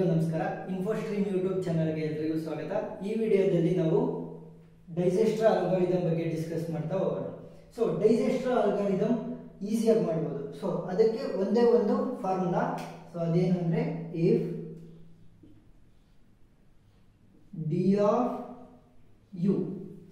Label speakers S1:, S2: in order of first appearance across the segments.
S1: ನಮಸ್ಕಾರ ಇನ್ಫೋಸ್ಟ್ರೀಮ್ ಯೂಟ್ಯೂಬ್ ಚಾನಲ್ಗೆ ಎಲ್ಲರಿಗೂ ಸ್ವಾಗತ. ಈ ವಿಡಿಯೋದಲ್ಲಿ ನಾವು ಡೈಜೆಸ್ಟರ್ ಅಲ್ಗಾರಿದಮ್ ಬಗ್ಗೆ ಡಿಸ್ಕಸ್ ಮಾಡ್ತಾ ಹೋಗೋಣ. ಸೊ ಡೈಜೆಸ್ಟರ್ ಅಲ್ಗಾರಿದಮ್ ಈಸಿಯಾಗಿ ಮಾಡ್ಬೋದು. ಸೊ ಅದಕ್ಕೆ ಒಂದೇ ಒಂದು ಫಾರ್ಮುಲಾ. ಸೊ ಅದೇನು ಅಂದರೆ if D of U.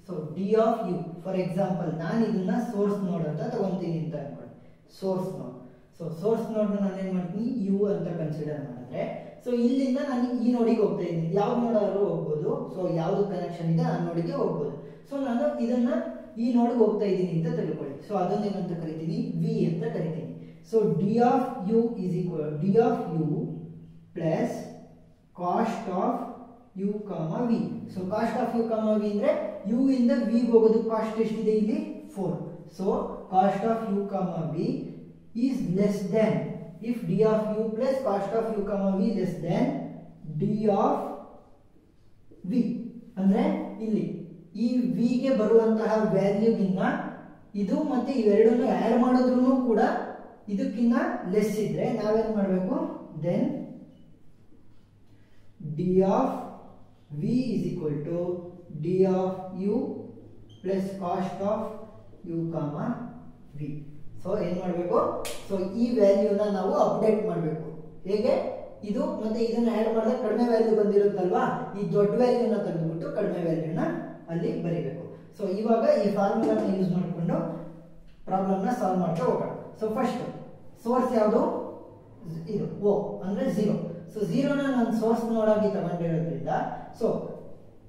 S1: So D of U for example ನಾನು ಇದನ್ನ ಸೋರ್ಸ್ ನೋಡ್ ಅಂತ ತಗೊಂತೀನಿ ಅಂತ ಅನ್ಕೊಳ್ಳಿ. ಸೋರ್ಸ್ ನೋಡ್. ಸೊ ಸೋರ್ಸ್ ನೋಡ್ನ ನಾನು ಏನು ಮಾಡ್ತೀನಿ ಯು ಅಂತ ಕನ್ಸಿಡರ್ ಮಾಡಿದ್ರೆ, ಸೊ ಇಲ್ಲಿಂದ ನಾನು ಈ ನೋಡಿಗೆ ಹೋಗ್ತಾ ಇದ್ದೀನಿ. ಯಾವ ನೋಡಾದ್ರೂ ಹೋಗ್ಬೋದು. ಸೊ ಯಾವ್ದು ಕನೆಕ್ಷನ್ ಇದೆ ಆ ನೋಡಿಗೆ ಹೋಗ್ಬೋದು. ಸೊ ನಾನು ಇದನ್ನ ಈ ನೋಡಿಗೆ ಹೋಗ್ತಾ ಇದ್ದೀನಿ ಅಂತ ತಿಳ್ಕೊಳ್ಳಿ. ಸೊ ಅದನ್ನ ಏನಂತ ಕರಿತೀನಿ ವಿ ಅಂತ ಕರಿತೀನಿ. So D of U is equal D of U plus cost of U comma V. So cost of U comma V ಅಂದ್ರೆ ಯು ಇಂದ ವಿ ಹೋಗೋದು ಕಾಸ್ಟ್ ಎಷ್ಟಿದೆ ಇಲ್ಲಿ 4. So cost of U comma V is less than if d of u plus cost of u comma v less than d of v. ಅಂದ್ರೆ ಇಲ್ಲಿ ಈ v ಗೆ ಬರುವಂತಹ ವ್ಯಾಲ್ಯೂಗಿನ್ನ ಇದು ಮತ್ತೆ ಇವೆರಡನ್ನು ಆಡ್ ಮಾಡಿದ್ರೂ ಕೂಡ ಇದಕ್ಕಿಂತ ಲೆಸ್ ಇದ್ರೆ ನಾವೇನ್ ಮಾಡಬೇಕು, then d of v is equal to d of u plus cost of u comma v. So ಏನ್ ಮಾಡಬೇಕು, ಸೊ ಈ ವ್ಯಾಲ್ಯೂನ ನಾವು ಅಪ್ಡೇಟ್ ಮಾಡಬೇಕು. ಹೇಗೆ, ಇದು ಮತ್ತೆ ಇದನ್ನ ಆಡ್ ಮಾಡಿದ್ರೆ ಕಡಿಮೆ ವ್ಯಾಲ್ಯೂ ಬಂದಿರುತ್ತಲ್ವಾ, ಈ ದೊಡ್ಡ ವ್ಯಾಲ್ಯೂನ ತೆಗೆದುಬಿಟ್ಟು ಕಡಿಮೆ ವ್ಯಾಲ್ಯೂನ ಅಲ್ಲಿ ಬರೀಬೇಕು. ಸೊ ಇವಾಗ ಈ ಫಾರ್ಮುಲಾನ ಯೂಸ್ ಮಾಡಿಕೊಂಡು ಪ್ರಾಬ್ಲಮ್ನ ಸಾಲ್ವ್ ಮಾಡ್ತಾ ಹೋಗೋಣ. ಸೊ ಫಸ್ಟ್ ಸೋರ್ಸ್ ಯಾವುದು, ಇದು ಓ ಅಂದ್ರೆ 0. ಸೊ 0ನ ನಾನು ಸೋರ್ಸ್ ನೋಡಾಗಿ ತಗೊಂಡಿರೋದ್ರಿಂದ ಸೊ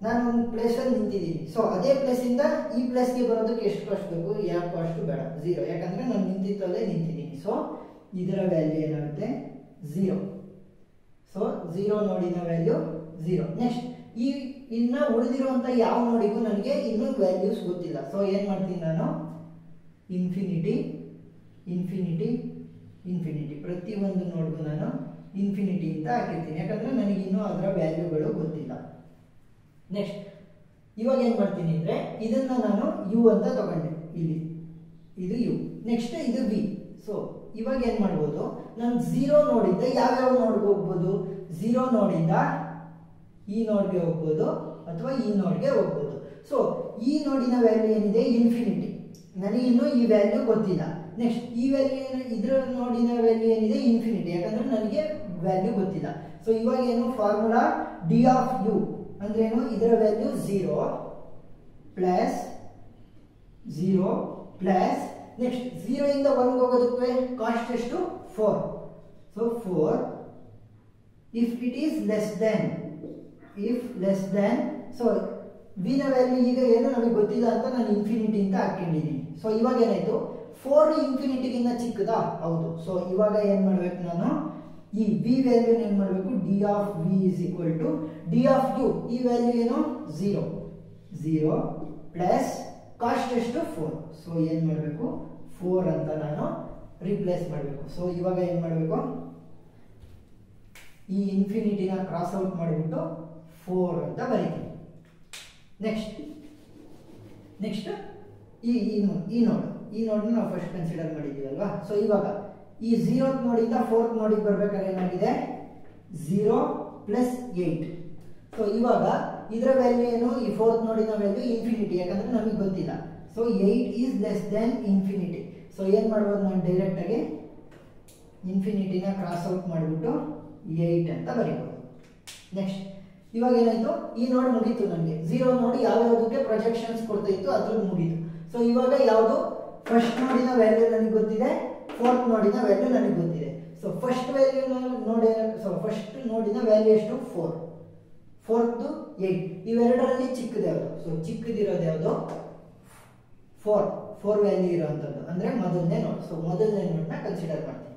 S1: ನಾನು ಒಂದು ಪ್ಲೇಸ್ ಅಲ್ಲಿ ನಿಂತಿದ್ದೀನಿ. ಸೊ ಅದೇ ಪ್ಲೇಸ್ ಇಂದ ಈ ಪ್ಲೇಸ್ಗೆ ಬರೋದಕ್ಕೆ ಎಷ್ಟು ಕಾಸ್ಟ್ ಬೇಕು, ಯಾವ ಕಾಸ್ಟ್ ಬೇಡ, 0. ಯಾಕಂದ್ರೆ ನಾನು ನಿಂತಿದ್ದಲ್ಲೇ ನಿಂತಿದ್ದೀನಿ. ಸೊ ಇದರ ವ್ಯಾಲ್ಯೂ ಏನಾಗುತ್ತೆ 0. So 0 ನೋಡಿನ value 0. ನೆಕ್ಸ್ಟ್ ಈ ಇನ್ನ ಉಳಿದಿರುವಂತ ಯಾವ ನೋಡಿಗೂ ನನಗೆ ಇನ್ನೂ ವ್ಯಾಲ್ಯೂಸ್ ಗೊತ್ತಿಲ್ಲ. ಸೊ ಏನ್ ಮಾಡ್ತೀನಿ ನಾನು, ಇನ್ಫಿನಿಟಿ ಇನ್ಫಿನಿಟಿ ಇನ್ಫಿನಿಟಿ ಪ್ರತಿಯೊಂದು ನೋಡ್ಗೂ ನಾನು ಇನ್ಫಿನಿಟಿ ಅಂತ ಹಾಕಿರ್ತೀನಿ. ಯಾಕಂದ್ರೆ ನನಗೆ ಇನ್ನೂ ಅದರ ವ್ಯಾಲ್ಯೂಗಳು ಗೊತ್ತಿಲ್ಲ. ನೆಕ್ಸ್ಟ್ ಇವಾಗ ಏನ್ ಮಾಡ್ತೀನಿ ಅಂದ್ರೆ ಇದನ್ನ ನಾನು ಯು ಅಂತ ತಗೊಂಡೆ, ಇಲ್ಲಿ ಇದು ಯು, ನೆಕ್ಸ್ಟ್ ಇದು ವಿ. ಸೊ ಇವಾಗ ಏನ್ ಮಾಡ್ಬೋದು, ನಾನು 0 ನೋಡಿದ್ದ ಯಾವ್ಯಾವ ನೋಡ್ಗೆ ಹೋಗ್ಬೋದು, 0 ನೋಡಿಂದ ಈ ನೋಡ್ಗೆ ಹೋಗ್ಬೋದು ಅಥವಾ ಈ ನೋಡ್ಗೆ ಹೋಗ್ಬೋದು. ಸೊ ಈ ನೋಡಿನ ವ್ಯಾಲ್ಯೂ ಏನಿದೆ ಇನ್ಫಿನಿಟಿ, ನನಗೆ ಇನ್ನೂ ಈ ವ್ಯಾಲ್ಯೂ ಗೊತ್ತಿಲ್ಲ. ನೆಕ್ಸ್ಟ್ ಈ ವ್ಯಾಲ್ಯೂ ಇದ್ರ ನೋಡಿನ ವ್ಯಾಲ್ಯೂ ಏನಿದೆ ಇನ್ಫಿನಿಟಿ, ಯಾಕಂದ್ರೆ ನನಗೆ ವ್ಯಾಲ್ಯೂ ಗೊತ್ತಿಲ್ಲ. ಸೊ ಇವಾಗ ಏನು ಫಾರ್ಮುಲಾ ಡಿ ಆಫ್ ಯು ಅಂದ್ರೇನು, ಇದರ ವ್ಯಾಲ್ಯೂ 0 ಪ್ಲಸ್ 0 ಪ್ಲಸ್ ನೆಕ್ಸ್ಟ್ 0 ಇಂದ 1 ಹೋಗೋದಕ್ಕೆ ಕಾಸ್ಟ್ ಎಷ್ಟು 4. So 4 if it is less then, if less than. So we ನ ವ್ಯಾಲ್ಯೂ ಈಗ ಏನು ನಮಗೆ ಗೊತ್ತಿಲ್ಲ ಅಂತ ನಾನು ಇನ್ಫಿನಿಟಿ ಅಂತ ಹಾಕೊಂಡಿದ್ದೀನಿ. ಸೊ ಇವಾಗ ಏನಾಯ್ತು, 4 ಇನ್ಫಿನಿಟಿಗಿಂತ ಚಿಕ್ಕದಾ, ಹೌದು. ಸೊ ಇವಾಗ ಏನ್ ಮಾಡ್ಬೇಕು, ನಾನು ಈ ವಿ ವ್ಯಾಲ್ಯೂ ಏನ್ ಮಾಡಬೇಕು, D of V is equal to D of U. ಈ ವ್ಯಾಲ್ಯೂ ಏನು 0 ಪ್ಲಸ್ ಕಾಸ್ಟ್ ಎಷ್ಟು 4. ಸೊ ಏನ್ ಮಾಡಬೇಕು 4 ಅಂತ ನಾನು ರಿಪ್ಲೇಸ್ ಮಾಡಬೇಕು. ಸೊ ಇವಾಗ ಏನ್ ಮಾಡಬೇಕು, ಈ ಇನ್ಫಿನಿಟಿನ ಕ್ರಾಸ್ ಔಟ್ ಮಾಡಿಬಿಟ್ಟು 4 ಅಂತ ಬರೀತೀನಿ. ನೆಕ್ಸ್ಟ್ ಈ ನೋಡ್ ನಾವು ಫಸ್ಟ್ ಕನ್ಸಿಡರ್ ಮಾಡಿದೀವಲ್ವಾ. ಸೊ ಇವಾಗ ಈ 0th ನೋಡಿಂದ 4th ನೋಡಿಗೆ ಬರ್ಬೇಕಾದ್ರೆ ಏನಾಗಿದೆ 0 ಪ್ಲಸ್ 8. ಸೊ ಇವಾಗ ಇದರ ವ್ಯಾಲ್ಯೂ ಏನು, ಈ 4th ನೋಡಿನ ವ್ಯಾಲ್ಯೂ ಇನ್ಫಿನಿಟಿ, ಯಾಕಂದ್ರೆ ನಮಗೆ ಗೊತ್ತಿಲ್ಲ. So 8 is less than infinity. So ಏನ್ ಮಾಡ್ಬೋದು, ನಾನು ಡೈರೆಕ್ಟ್ ಆಗಿ ಇನ್ಫಿನಿಟಿನ ಕ್ರಾಸ್ ಔಟ್ ಮಾಡಿಬಿಟ್ಟು 8 ಅಂತ ಬರೀಬೋದು. ನೆಕ್ಸ್ಟ್ ಇವಾಗ ಏನಾಯ್ತು, ಈ ನೋಡ್ ಮುಗೀತು. ನನಗೆ 0 ನೋಡಿ ಯಾವ್ಯಾವುದಕ್ಕೆ ಪ್ರೊಜೆಕ್ಷನ್ಸ್ ಕೊಡ್ತಾ ಇತ್ತು ಅದ್ರಲ್ಲಿ ಮುಗೀತು. ಸೊ ಇವಾಗ ಯಾವುದು ಫಸ್ಟ್ ನೋಡಿನ ವ್ಯಾಲ್ಯೂ ನನಗೆ ಗೊತ್ತಿದೆ, 4th ನೋಡಿನ ವ್ಯಾಲ್ಯೂ ನನಗೆ ಗೊತ್ತಿದೆ. ಸೊ ಫಸ್ಟ್ ವ್ಯಾಲ್ಯೂ ನೋಡಿ, ಸೊ ಫಸ್ಟ್ ನೋಡಿನ ವ್ಯಾಲ್ಯೂ ಎಷ್ಟು 4, 4th 8. ಇವೆರಡರಲ್ಲಿ ಚಿಕ್ಕದು ಯಾವುದು, ಸೊ ಚಿಕ್ಕದಿರೋದು ಯಾವುದು 4 ವ್ಯಾಲ್ಯೂ ಇರೋವಂಥದ್ದು ಅಂದ್ರೆ ಮೊದಲನೇ ನೋಡ್. ಸೊ ಮೊದಲನೇ ನೋಡ್ನ ಕನ್ಸಿಡರ್ ಮಾಡ್ತೀನಿ.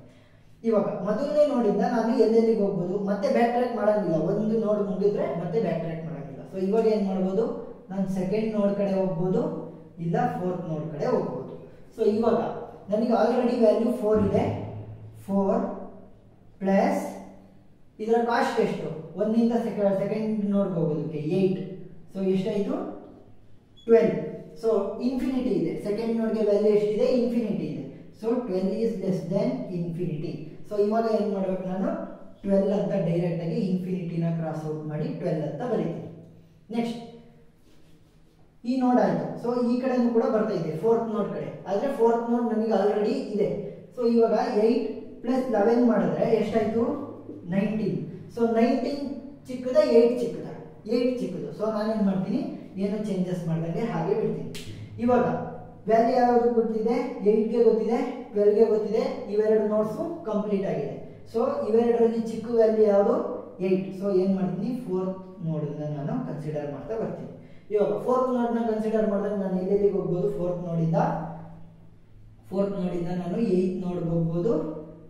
S1: ಇವಾಗ ಮೊದಲನೇ ನೋಡಿಂದ ನಾನು ಎಲ್ಲೆಲ್ಲಿಗೆ ಹೋಗ್ಬೋದು, ಮತ್ತೆ ಬ್ಯಾಕ್ ಟ್ರ್ಯಾಕ್ ಮಾಡಂಗಿಲ್ಲ. ಒಂದು ನೋಡ್ ಮುಗಿದ್ರೆ ಮತ್ತೆ ಬ್ಯಾಕ್ ಟ್ರ್ಯಾಕ್ ಮಾಡಂಗಿಲ್ಲ. ಸೊ ಇವಾಗ ಏನ್ ಮಾಡ್ಬೋದು, ನಾನು ಸೆಕೆಂಡ್ ನೋಡ್ ಕಡೆ ಹೋಗ್ಬೋದು, ಇಲ್ಲ 4th ನೋಡ್ ಕಡೆ ಹೋಗ್ಬೋದು. ಸೊ ಇವಾಗ ನನಗೆ ಆಲ್ರೆಡಿ ವ್ಯಾಲ್ಯೂ 4 ಇದೆ. 4 ಪ್ಲಸ್ ಇದರ ಕಾಸ್ಟ್ ಎಷ್ಟು, 1 ಇಂದ ಸೆಕೆಂಡ್ ನೋಡ್ಗೆ ಹೋಗೋದಕ್ಕೆ 8. ಸೊ ಎಷ್ಟಾಯ್ತು 12. ಸೊ ಇನ್ಫಿನಿಟಿ ಇದೆ, ಸೆಕೆಂಡ್ ನೋಡ್ಗೆ ವ್ಯಾಲ್ಯೂ ಎಷ್ಟಿದೆ ಇನ್ಫಿನಿಟಿ ಇದೆ. So 12 is less than infinity. So ಇವಾಗ ಏನ್ ಮಾಡ್ಬೇಕು, ನಾನು 12 ಅಂತ ಡೈರೆಕ್ಟ್ ಆಗಿ ಇನ್ಫಿನಿಟಿನ ಕ್ರಾಸ್ ಔಟ್ ಮಾಡಿ 12 ಅಂತ ಬರೀತೀನಿ. ನೆಕ್ಸ್ಟ್ ಈ ನೋಡ್ ಆಯ್ತು. ಸೊ ಈ ಕಡೆನೂ ಕೂಡ ಬರ್ತಾ ಇದೆ ಫೋರ್ತ್ ನೋಡ್ ಕಡೆ, ಆದ್ರೆ ಫೋರ್ತ್ ನೋಡ್ ನನಗೆ ಆಲ್ರೆಡಿ ಇದೆ. ಸೊ ಇವಾಗ 8 ಪ್ಲಸ್ 11 ಮಾಡಿದ್ರೆ ಎಷ್ಟಾಯ್ತು 19. ಸೊ 19 ಚಿಕ್ಕದ 8 ಚಿಕ್ಕದ 8 ಚಿಕ್ಕದು. ಸೊ ನಾನೇನ್ ಮಾಡ್ತೀನಿ, ಏನು ಚೇಂಜಸ್ ಮಾಡ್ದಂಗೆ ಹಾಗೆ ಬಿಡ್ತೀನಿ. ಇವಾಗ ವ್ಯಾಲ್ಯೂ ಯಾವ್ದು ಗೊತ್ತಿದೆ, 8ಗೆ ಗೊತ್ತಿದೆ, 12ಗೆ ಗೊತ್ತಿದೆ. ಇವೆರಡು ನೋಟ್ಸು ಕಂಪ್ಲೀಟ್ ಆಗಿದೆ. ಸೊ ಇವೆರಡರಲ್ಲಿ ಚಿಕ್ಕ ವ್ಯಾಲ್ಯೂ ಯಾವುದು 8. ಸೊ ಏನ್ ಮಾಡ್ತೀನಿ, ಫೋರ್ತ್ ನೋಡನ್ನ ನಾನು ಕನ್ಸಿಡರ್ ಮಾಡ್ತಾ ಬರ್ತೀನಿ. ಇವಾಗ ಫೋರ್ತ್ ನೋಡ್ನ ಕನ್ಸಿಡರ್ ಮಾಡಿದಾಗ ನಾನು ಎಲ್ಲೆಲ್ಲಿಗೆ ಹೋಗ್ಬೋದು, ಫೋರ್ತ್ ನೋಡಿಂದ ನಾನು 8th ನೋಡ್ಗೆ ಹೋಗ್ಬೋದು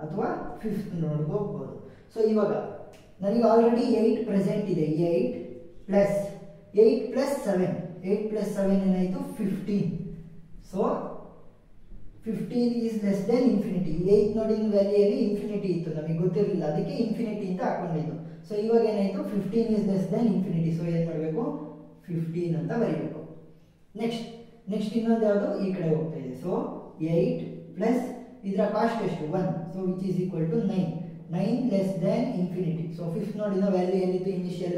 S1: ಅಥವಾ 5th ನೋಡ್ಗೆ ಹೋಗ್ಬೋದು. ಸೊ ಇವಾಗ ನನಗೆ ಆಲ್ರೆಡಿ 8 ಪ್ರೆಸೆಂಟ್ ಇದೆ. 8 ಪ್ಲಸ್ 7 ಏನಾಯಿತು 15. So 15 is less than infinity. 8th ನೋಡಿನ ವ್ಯಾಲ್ಯೂಯಲ್ಲಿ ಇನ್ಫಿನಿಟಿ ಇತ್ತು, ನಮಗೆ ಗೊತ್ತಿರಲಿಲ್ಲ, ಅದಕ್ಕೆ ಇನ್ಫಿನಿಟಿ ಅಂತ ಹಾಕೊಂಡಿದ್ದು. ಸೊ ಇವಾಗ ಏನಾಯಿತು 15 is less than infinity. So ಏನು ಮಾಡಬೇಕು 15 ಅಂತ ಬರೀಬೇಕು. ನೆಕ್ಸ್ಟ್ ಇನ್ನೊಂದು ಯಾವುದು ಈ ಕಡೆ ಹೋಗ್ತಾ ಇದೆ. ಸೊ 8 ಪ್ಲಸ್ ಇದರ ಕಾಸ್ಟ್ ಎಷ್ಟು 1. So which is equal to 9 less than infinity. So 5th ನೋಡಿನ ವ್ಯಾಲ್ಯೂ ಏನಿತ್ತು ಇನಿಷಿಯಲ್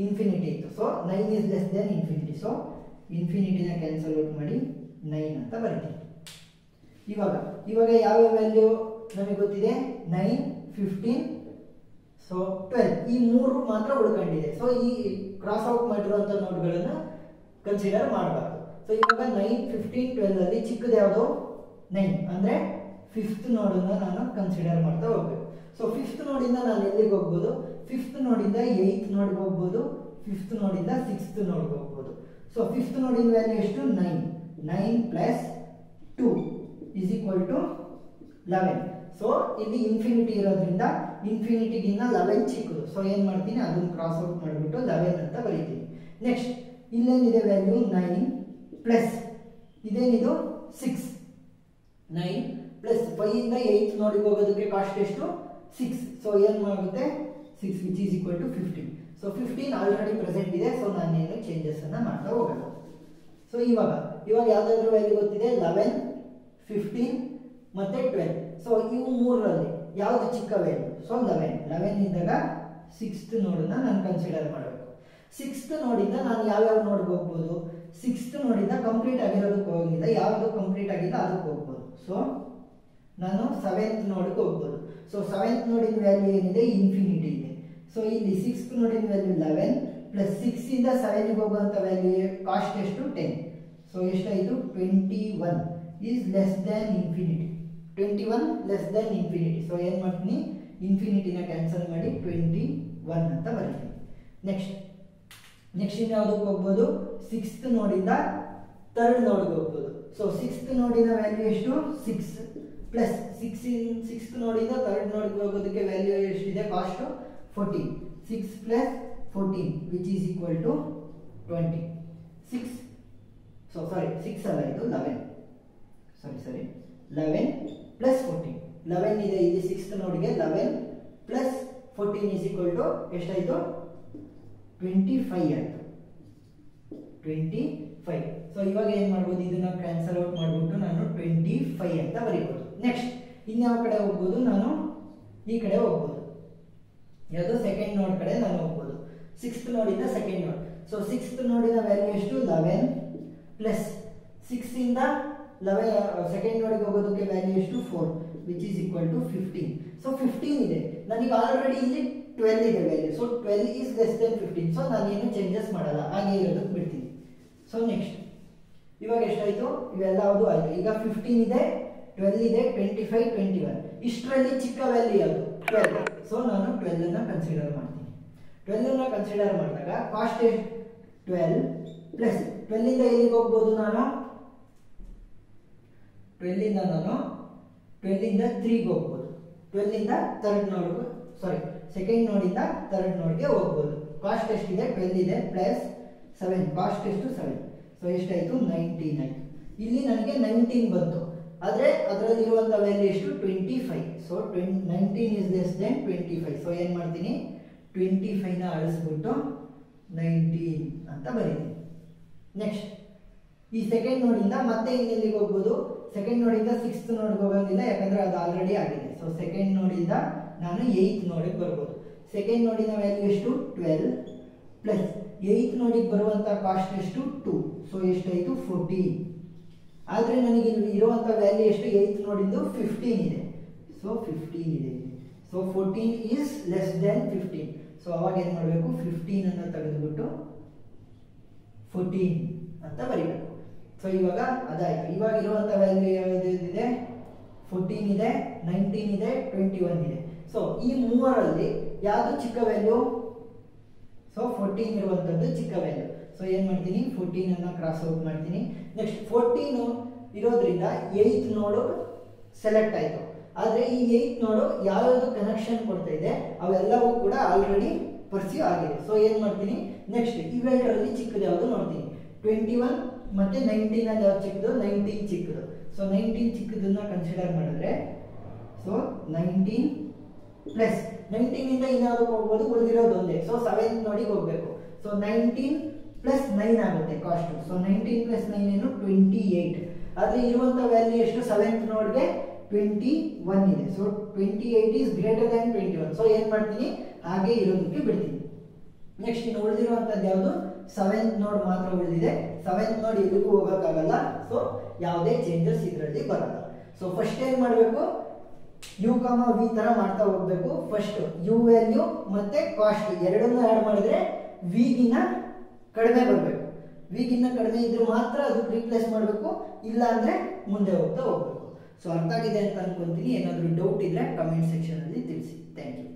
S1: ಇನ್ಫಿನಿಟಿ ಇತ್ತು. So 9 is less than infinity. So ಇನ್ಫಿನಿಟಿನ ಕ್ಯಾನ್ಸಲ್ ಔಟ್ ಮಾಡಿ 9 ಅಂತ ಬರೀತೀವಿ. ಇವಾಗ ಯಾವ ವ್ಯಾಲ್ಯೂ ನಮಗೆ ಗೊತ್ತಿದೆ 9, 15, ಸೊ 12. ಈ ಮೂರು ಮಾತ್ರ ಉಳ್ಕೊಂಡಿದೆ. ಸೊ ಈ ಕ್ರಾಸ್ ಔಟ್ ಮಾಡಿರುವಂಥ ನೋಡ್ಗಳನ್ನು ಕನ್ಸಿಡರ್ ಮಾಡಬಾರ್ದು. ಸೊ ಇವಾಗ 9, 15, 12 ಅಲ್ಲಿ ಚಿಕ್ಕದು ಯಾವುದು 9 ಅಂದರೆ 5th ನೋಡನ್ನ ನಾನು ಕನ್ಸಿಡರ್ ಮಾಡ್ತಾ ಹೋಗ್ಬೇಕು. ಸೊ 5th ನೋಡಿಂದ ನಾನು ಎಲ್ಲಿಗೆ ಹೋಗ್ಬೋದು, 5th ನೋಡಿಂದ 8th ನೋಡ್ಗೆ ಹೋಗ್ಬೋದು, 5th ನೋಡಿಂದ 6th ನೋಡ್ಗೆ ಹೋಗ್ಬೋದು. ಸೊ 5th ನೋಡಿನ ವ್ಯಾಲ್ಯೂ ಎಷ್ಟು 9 plus 2 is equal to 11. So ಇಲ್ಲಿ ಇನ್ಫಿನಿಟಿ ಇರೋದ್ರಿಂದ ಇನ್ಫಿನಿಟಿಗಿನ್ನ 11 ಚಿಕ್ಕದು. ಸೊ ಏನು ಮಾಡ್ತೀನಿ, ಅದನ್ನು ಕ್ರಾಸ್ ಔಟ್ ಮಾಡಿಬಿಟ್ಟು 11 ಅಂತ ಬರೀತೀನಿ. ನೆಕ್ಸ್ಟ್ ಇಲ್ಲೇನಿದೆ ವ್ಯಾಲ್ಯೂ 9 ಪ್ಲಸ್ ಇದೇನಿದು 6. 9 ಪ್ಲಸ್ 5 ಇಂದ 8th ನೋಡಿಗೆ ಹೋಗೋದಕ್ಕೆ ಕಾಸ್ಟ್ ಎಷ್ಟು 6. ಸೊ ಏನು ಮಾಡುತ್ತೆ 6 which is equal to 15. So 15 already present ಇದೆ. ಸೊ ನಾನೇನು ಚೇಂಜಸ್ ಅನ್ನ ಮಾಡ್ತಾ ಹೋಗಲ್ಲ. ಸೊ ಇವಾಗ ಯಾವ್ದಾದ್ರು ವ್ಯಾಲ್ಯೂ ಗೊತ್ತಿದೆ 11, 15 ಮತ್ತೆ 12. ಸೊ ಇವು ಮೂರರಲ್ಲಿ ಯಾವ್ದು ಚಿಕ್ಕ ವ್ಯಾಲ್ಯೂ, ಸೊ 11 ಇದ್ದಾಗ 6th ನೋಡನ್ನ ನಾನು ಕನ್ಸಿಡರ್ ಮಾಡಬೇಕು. 6th ನೋಡಿಂದ ನಾನು ಯಾವ್ಯಾವ ನೋಡ್ಗೆ ಹೋಗ್ಬೋದು, 6th ನೋಡಿಂದ ಕಂಪ್ಲೀಟ್ ಆಗಿರೋದಕ್ಕೆ ಹೋಗಿಲ್ಲ, ಯಾವ್ದು ಕಂಪ್ಲೀಟ್ ಆಗಿಲ್ಲ ಅದಕ್ಕೆ ಹೋಗ್ಬೋದು. ಸೊ ನಾನು 7th ನೋಡ್ಗೆ ಹೋಗ್ಬೋದು. ಸೊ 7th ನೋಡಿನ ವ್ಯಾಲ್ಯೂ ಏನಿದೆ ಇನ್ಫಿನಿಟಿ ಇದೆ. ಸೊ ಇಲ್ಲಿ 6th ನೋಡಿನ ವ್ಯಾಲ್ಯೂ 11 ಪ್ಲಸ್ 6 ಇಂದ 7ಗೆ ಹೋಗುವಂಥ ವ್ಯಾಲ್ಯೂ ಕಾಸ್ಟ್ ಎಷ್ಟು 10. ಸೊ ಎಷ್ಟಾಯಿತು 21 is less than infinity. 21 less than infinity. So ಏನು ಮಾಡ್ತೀನಿ, ಇನ್ಫಿನಿಟಿನ ಕ್ಯಾನ್ಸಲ್ ಮಾಡಿ 21 ಅಂತ ಬರೀತೀನಿ. ನೆಕ್ಸ್ಟ್ ಇನ್ಯಾವುದಕ್ಕೆ ಹೋಗ್ಬೋದು, 6th ನೋಡಿಂದ 3rd ನೋಡ್ಗೆ ಹೋಗ್ಬೋದು. ಸೊ 6th ನೋಡಿನ ವ್ಯಾಲ್ಯೂ ಎಷ್ಟು 6 ಪ್ಲಸ್ 6th ನೋಡಿಂದ 3rd ನೋಡ್ಗೆ ಹೋಗೋದಕ್ಕೆ ವ್ಯಾಲ್ಯೂ ಎಷ್ಟಿದೆ cost 14. 6 plus 14 which is equal to 20. 6 ಅಲ್ಲ ಇದು 11. ಸಾರಿ 11 ಪ್ಲಸ್ 14. 11 ಇದೆ ಇಲ್ಲಿ 6th ನೋಡ್ಗೆ. 11 ಪ್ಲಸ್ 14 ಈಸ್ ಈಕ್ವಲ್ ಟು ಎಷ್ಟಾಯಿತು 25 ಆಯಿತು. 25. ಸೊ ಇವಾಗ ಏನು ಮಾಡ್ಬೋದು, ಇದನ್ನ ಕ್ಯಾನ್ಸಲ್ ಔಟ್ ಮಾಡಿಬಿಟ್ಟು ನಾನು 25 ಅಂತ ಬರೀಬೋದು. ನೆಕ್ಸ್ಟ್ ಇನ್ಯಾವ ಕಡೆ ಹೋಗ್ಬೋದು, ನಾನು ಈ ಕಡೆ ಹೋಗ್ಬೋದು, ಯಾವುದು 2nd ನೋಡ್ ಕಡೆ ನಾನು ಹೋಗ್ಬೋದು. 6th ನೋಡಿಂದ 2nd ನೋಡ್. ಸೊ 6th ನೋಡಿನ ವ್ಯಾಲ್ಯೂ ಎಷ್ಟು 11 ಪ್ಲಸ್ 6 ಇಂದ 2nd ನೋಡಿಗೆ ಹೋಗೋದಕ್ಕೆ ವ್ಯಾಲ್ಯೂ ಎಷ್ಟು 4 which is equal to 15. So 15 ಇದೆ, ನನಗೆ ಆಲ್ರೆಡಿ ಇಲ್ಲಿ 12 ಇದೆ value. So 12 is less than 15. So ನಾನೇನು ಚೇಂಜಸ್ ಮಾಡಲ್ಲ, ಹಾಗೆ ಇರೋದಕ್ಕೆ ಬಿಡ್ತೀನಿ. ಸೊ ನೆಕ್ಸ್ಟ್ ಇವಾಗ ಎಷ್ಟಾಯಿತು, ಇವೆಲ್ಲ ಯಾವುದು ಆಯಿತು. ಈಗ 15 ಇದೆ, 12 ಇದೆ, 25, 21. ಇಷ್ಟರಲ್ಲಿ ಚಿಕ್ಕ ವ್ಯಾಲ್ಯೂ ಯಾವುದು 12. ಸೊ ನಾನು 12 ಅನ್ನ ಕನ್ಸಿಡರ್ ಮಾಡ್ತೀನಿ. 12 ಅನ್ನ ಕನ್ಸಿಡರ್ ಮಾಡಿದಾಗ ಕಾಸ್ಟ್ ಎಷ್ಟು 12 ಪ್ಲಸ್ 12 ಇಂದ ಎಲ್ಲಿಗೆ ಹೋಗ್ಬೋದು, ನಾನು 12 ಇಂದ 3ಗೆ ಹೋಗ್ಬೋದು. 12 ಇಂದ 3rd ನೋಡ್ಗೆ, ಸಾರಿ 2nd ನೋಡಿಂದ 3rd ನೋಡ್ಗೆ ಹೋಗ್ಬೋದು. ಕಾಸ್ಟ್ ಎಷ್ಟಿದೆ 12 ಇದೆ ಪ್ಲಸ್ 7, ಕಾಸ್ಟ್ ಎಷ್ಟು 7. ಸೊ ಎಷ್ಟಾಯಿತು 19 ಆಯಿತು. ಇಲ್ಲಿ ನನಗೆ 19 ಬಂತು, ಆದರೆ ಅದರಲ್ಲಿರುವಂಥ ವ್ಯಾಲ್ಯೂ ಎಷ್ಟು 25. So 19 is less then 25. So ಏನು ಮಾಡ್ತೀನಿ 25ನ ಅಳಿಸ್ಬಿಟ್ಟು 19 ಅಂತ ಬರೀತೀನಿ. ನೆಕ್ಸ್ಟ್ ಈ 2nd ನೋಡಿಂದ ಮತ್ತೆ ಇನ್ನೆಲ್ಲಿಗೆ ಹೋಗ್ಬೋದು, 2nd ನೋಡಿಂದ 6th ನೋಡ್ಗೆ ಹೋಗೋದಿಲ್ಲ, ಯಾಕಂದರೆ ಅದು ಆಲ್ರೆಡಿ ಆಗಿದೆ. ಸೊ 2nd ನೋಡಿಂದ ನಾನು 8th ನೋಡಿಗೆ ಬರ್ಬೋದು. ಸೆಕೆಂಡ್ ನೋಡಿನ ವ್ಯಾಲ್ಯೂ ಎಷ್ಟು 12 ಪ್ಲಸ್ 8th ನೋಡಿಗೆ ಬರುವಂಥ ಕಾಸ್ಟ್ ಎಷ್ಟು 2. ಸೊ ಎಷ್ಟಾಯಿತು 14. ಆದರೆ ನನಗೆ ಇರುವಂಥ ವ್ಯಾಲ್ಯೂ ಎಷ್ಟು 8th ನೋಡಿದ್ದು 15 ಇದೆ. ಸೊ 15 ಇದೆ. So 14 is less than 15. So ಅವಾಗ ಏನು ಮಾಡಬೇಕು 15 ಅನ್ನು ತೆಗೆದುಬಿಟ್ಟು 14 ಅಂತ ಬರೀಬೇಕು. ಸೊ ಇವಾಗ ಅದಾಯಿತು. ಇವಾಗ ಇರುವಂಥ ವ್ಯಾಲ್ಯೂ ಯಾವುದಿದೆ 14 ಇದೆ, 19 ಇದೆ, 21 ಇದೆ. ಸೊ ಈ ಮೂವರಲ್ಲಿ ಯಾವುದು ಚಿಕ್ಕ ವ್ಯಾಲ್ಯೂ? ಸೊ 14 ಇರುವಂಥದ್ದು ಚಿಕ್ಕ ವ್ಯಾಲ್ಯೂ. ಸೊ ಏನು ಮಾಡ್ತೀನಿ 14 ಅನ್ನು ಕ್ರಾಸ್ ಔಟ್ ಮಾಡ್ತೀನಿ. ನೆಕ್ಸ್ಟ್ 14 ಇರೋದ್ರಿಂದ 8th ನೋಡು ಸೆಲೆಕ್ಟ್ ಆಯಿತು. ಆದರೆ ಈ 8th ನೋಡು ಯಾವ್ಯಾವುದು ಕನೆಕ್ಷನ್ ಕೊಡ್ತಾ ಇದೆ ಅವೆಲ್ಲವೂ ಕೂಡ ಆಲ್ರೆಡಿ ಪರ್ಸ್ಯೂ ಆಗಿದೆ. ಸೊ ಏನು ಮಾಡ್ತೀನಿ ನೆಕ್ಸ್ಟ್ ಇವೆರಡರಲ್ಲಿ ಚಿಕ್ಕದು ಯಾವುದು ನೋಡ್ತೀನಿ. 21 ಮತ್ತೆ 19 ಅಲ್ಲಿ ಯಾವ್ದು ಚಿಕ್ಕದು 19 ಚಿಕ್ಕದು. ಸೊ 19 ಚಿಕ್ಕದನ್ನ ಕನ್ಸಿಡರ್ ಮಾಡಿದ್ರೆ ಸೊ 19 ಪ್ಲಸ್ 19 ಇಂದ ಇನ್ಯಾವುದಕ್ಕೆ ಹೋಗ್ಬೋದು ಉಳಿದಿರೋದು ಒಂದೇ. ಸೊ 7th ನೋಡಿಗೆ ಹೋಗ್ಬೇಕು. ಸೊ 19 ಪ್ಲಸ್ 9 ಆಗುತ್ತೆ ಕಾಸ್ಟ್. ಸೊ 19 ಪ್ಲಸ್ 9 ಏನು 28. ಆದರೆ ಇರುವಂಥ ವ್ಯಾಲ್ಯೂ ಎಷ್ಟು 7th ನೋಡ್ಗೆ 21 ಇದೆ. So 28 is greater than 21. So ಏನು ಮಾಡ್ತೀನಿ ಹಾಗೆ ಇರೋದಕ್ಕೆ ಬಿಡ್ತೀನಿ. ನೆಕ್ಸ್ಟ್ ಇನ್ನು ಉಳಿದಿರುವಂಥದ್ದು ಯಾವುದು 7th ನೋಡ್ ಮಾತ್ರ ಉಳಿದಿದೆ. 7th ನೋಡ್ ಎಲ್ಲಿಗೂ ಹೋಗೋಕ್ಕಾಗಲ್ಲ. ಸೊ ಯಾವುದೇ ಚೇಂಜಸ್ ಇದರಲ್ಲಿ ಬರಲ್ಲ. ಸೊ ಫಸ್ಟ್ ಏನು ಮಾಡಬೇಕು ಯು ಕಾಮ ವಿ ತರ ಮಾಡ್ತಾ ಹೋಗ್ಬೇಕು. ಫಸ್ಟ್ ಯು ವ್ಯಾಲ್ಯೂ ಮತ್ತೆ ಕಾಸ್ಟ್ ಎರಡನ್ನೂ ಆ್ಯಡ್ ಮಾಡಿದ್ರೆ ವಿಗಿನ್ನ ಕಡಿಮೆ ಬರಬೇಕು. ವಿಗಿನ್ನ ಕಡಿಮೆ ಇದ್ರೆ ಮಾತ್ರ ಅದಕ್ಕೆ ರೀಪ್ಲೇಸ್ ಮಾಡಬೇಕು, ಇಲ್ಲ ಅಂದರೆ ಮುಂದೆ ಹೋಗ್ತಾ ಹೋಗ್ಬೇಕು. ಸೊ ಅರ್ಥ ಆಗಿದೆ ಅಂತ ಅನ್ಕೊಂತೀನಿ. ಏನಾದರೂ ಡೌಟ್ ಇದ್ರೆ ಕಮೆಂಟ್ ಸೆಕ್ಷನ್ ಅಲ್ಲಿ ತಿಳಿಸಿ. Thank you.